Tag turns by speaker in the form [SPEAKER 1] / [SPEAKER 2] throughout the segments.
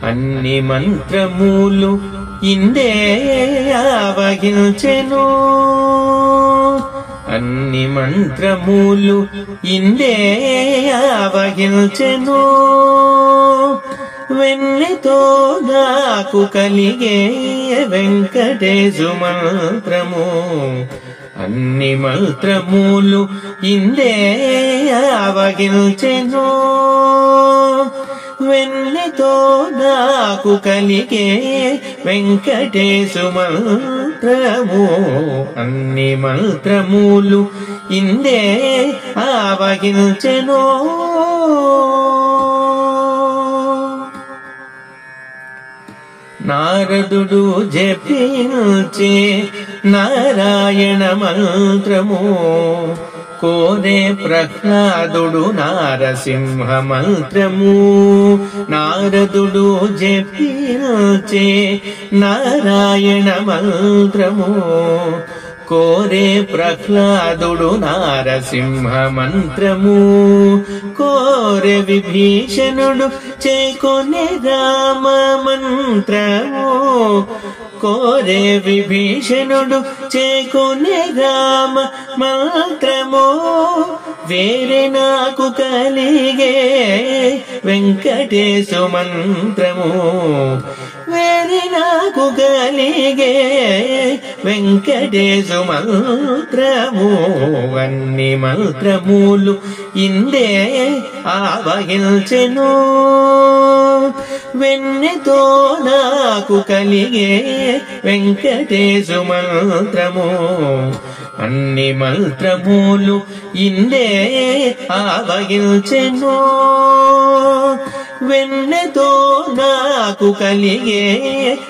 [SPEAKER 1] అన్ని మంత్రములు ఇందే ఆవహించెను అన్ని మంత్రములు ఇందే ఆవహించెను వెన్నెతో నాకు కలిగే వెంకటేశు మంత్రము అన్ని మంత్రములు ఇందే ఆవహించెను వెన్నెతో నాకు కలిగే వెంకటేశు మంత్రము అన్ని మంత్రములు ఇందే ఆవహించెను నారదుడు జపించే నారాయణ మంత్రము కోరే ప్రహ్లాదుడు నారసింహ మంత్రము నారదుడు జపించే నారాయణ మంత్రము కోరే ప్రహ్లాదుడు నారసింహ మంత్రము కోరే విభీషణుడు చేకొనే రామ మంత్రము కోరే విభీషణుడు చేకొనే రామ మంత్రము వేరే నాకు కలిగే వెంకటేశు మంత్రము వేరే నాకు కలిగే వెంకటేశు మంత్రము అన్ని మంత్రములు ఇందే ఆవహించెను వెన్నెతో నాకు కలిగే వెంకటేశు మంత్రము అన్ని మంత్రములు ఇందే ఆవహించెను వెన్నెతో నాకు కలిగే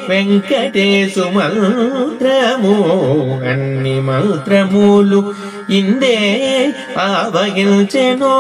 [SPEAKER 1] వెంకటేశు మంత్రము అన్ని మంత్రములు ఇందే ఆవహించెను